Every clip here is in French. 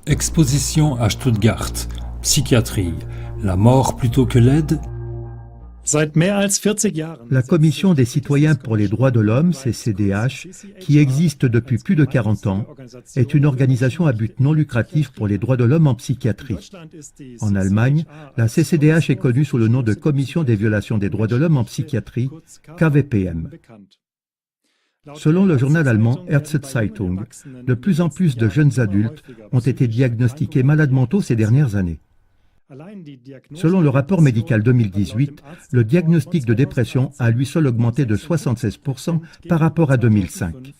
Exposition à Stuttgart. Psychiatrie. La mort plutôt que l'aide? La Commission des citoyens pour les droits de l'homme, CCDH, qui existe depuis plus de 40 ans, est une organisation à but non lucratif pour les droits de l'homme en psychiatrie. En Allemagne, la CCDH est connue sous le nom de Commission des violations des droits de l'homme en psychiatrie, KVPM. Selon le journal allemand Ärzte-Zeitung, de plus en plus de jeunes adultes ont été diagnostiqués malades mentaux ces dernières années. Selon le rapport médical 2018, le diagnostic de dépression a à lui seul augmenté de 76% par rapport à 2005.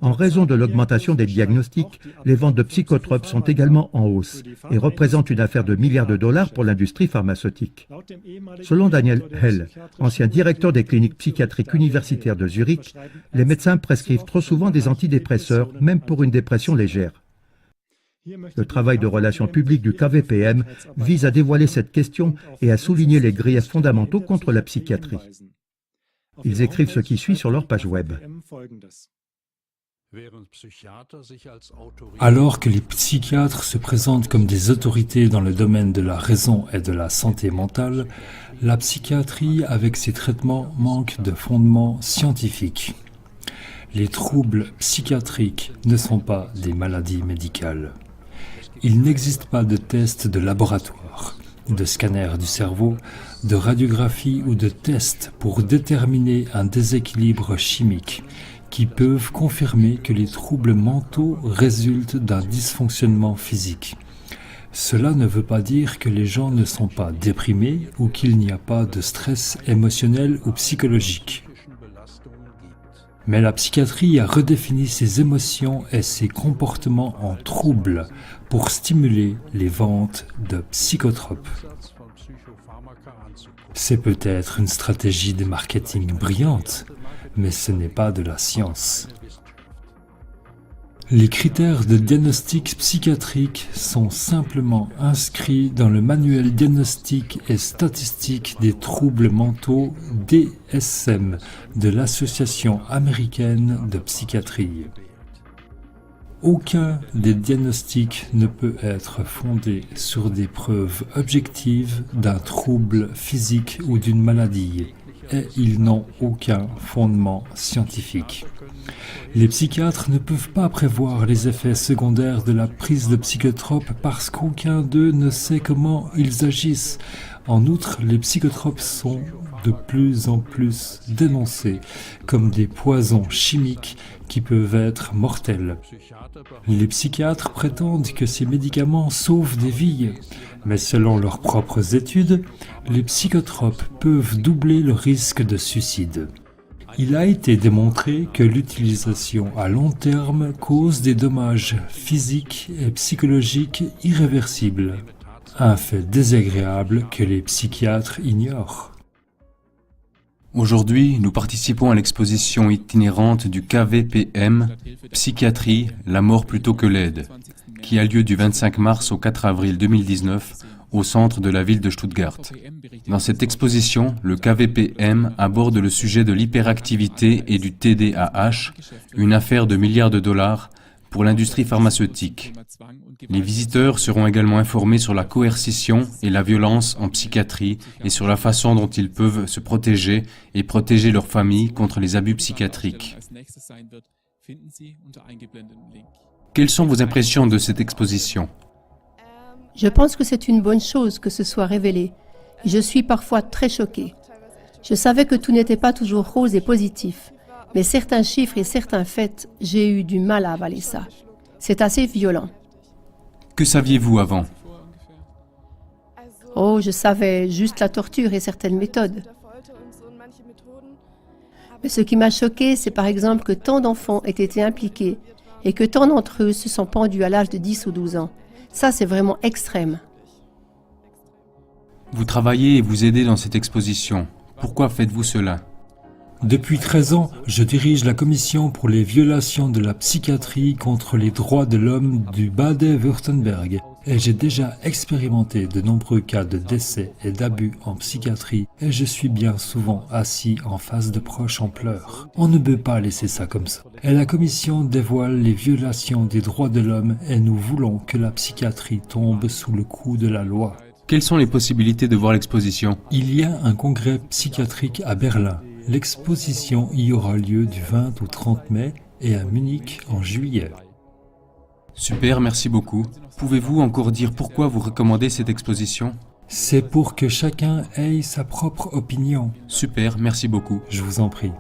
En raison de l'augmentation des diagnostics, les ventes de psychotropes sont également en hausse et représentent une affaire de milliards de dollars pour l'industrie pharmaceutique. Selon Daniel Hell, ancien directeur des cliniques psychiatriques universitaires de Zurich, les médecins prescrivent trop souvent des antidépresseurs, même pour une dépression légère. Le travail de relations publiques du KVPM vise à dévoiler cette question et à souligner les griefs fondamentaux contre la psychiatrie. Ils écrivent ce qui suit sur leur page web. Alors que les psychiatres se présentent comme des autorités dans le domaine de la raison et de la santé mentale, la psychiatrie, avec ses traitements, manque de fondements scientifiques. Les troubles psychiatriques ne sont pas des maladies médicales. Il n'existe pas de tests de laboratoire, de scanner du cerveau, de radiographie ou de tests pour déterminer un déséquilibre chimique qui peuvent confirmer que les troubles mentaux résultent d'un dysfonctionnement physique. Cela ne veut pas dire que les gens ne sont pas déprimés ou qu'il n'y a pas de stress émotionnel ou psychologique. Mais la psychiatrie a redéfini ses émotions et ses comportements en troubles pour stimuler les ventes de psychotropes. C'est peut-être une stratégie de marketing brillante, mais ce n'est pas de la science. Les critères de diagnostic psychiatrique sont simplement inscrits dans le manuel diagnostique et statistique des troubles mentaux DSM de l'Association américaine de psychiatrie. Aucun des diagnostics ne peut être fondé sur des preuves objectives d'un trouble physique ou d'une maladie, et ils n'ont aucun fondement scientifique. Les psychiatres ne peuvent pas prévoir les effets secondaires de la prise de psychotropes parce qu'aucun d'eux ne sait comment ils agissent. En outre, les psychotropes sont de plus en plus dénoncés comme des poisons chimiques qui peuvent être mortels. Les psychiatres prétendent que ces médicaments sauvent des vies, mais selon leurs propres études, les psychotropes peuvent doubler le risque de suicide. Il a été démontré que l'utilisation à long terme cause des dommages physiques et psychologiques irréversibles, un fait désagréable que les psychiatres ignorent. Aujourd'hui, nous participons à l'exposition itinérante du KVPM, Psychiatrie, la mort plutôt que l'aide, qui a lieu du 25 mars au 4 avril 2019 au centre de la ville de Stuttgart. Dans cette exposition, le KVPM aborde le sujet de l'hyperactivité et du TDAH, une affaire de milliards de dollars pour l'industrie pharmaceutique. Les visiteurs seront également informés sur la coercition et la violence en psychiatrie et sur la façon dont ils peuvent se protéger et protéger leur famille contre les abus psychiatriques. Quelles sont vos impressions de cette exposition ? Je pense que c'est une bonne chose que ce soit révélé. Je suis parfois très choquée. Je savais que tout n'était pas toujours rose et positif, mais certains chiffres et certains faits, j'ai eu du mal à avaler ça. C'est assez violent. Que saviez-vous avant ? Oh, je savais juste la torture et certaines méthodes. Mais ce qui m'a choqué, c'est par exemple que tant d'enfants aient été impliqués et que tant d'entre eux se sont pendus à l'âge de 10 ou 12 ans. Ça, c'est vraiment extrême. Vous travaillez et vous aidez dans cette exposition. Pourquoi faites-vous cela ? Depuis 13 ans, je dirige la commission pour les violations de la psychiatrie contre les droits de l'homme du Bade-Württemberg. Et j'ai déjà expérimenté de nombreux cas de décès et d'abus en psychiatrie et je suis bien souvent assis en face de proches en pleurs. On ne peut pas laisser ça comme ça. Et la commission dévoile les violations des droits de l'homme et nous voulons que la psychiatrie tombe sous le coup de la loi. Quelles sont les possibilités de voir l'exposition? Il y a un congrès psychiatrique à Berlin. L'exposition y aura lieu du 20 au 30 mai et à Munich en juillet. Super, merci beaucoup. Pouvez-vous encore dire pourquoi vous recommandez cette exposition? C'est pour que chacun ait sa propre opinion. Super, merci beaucoup. Je vous en prie.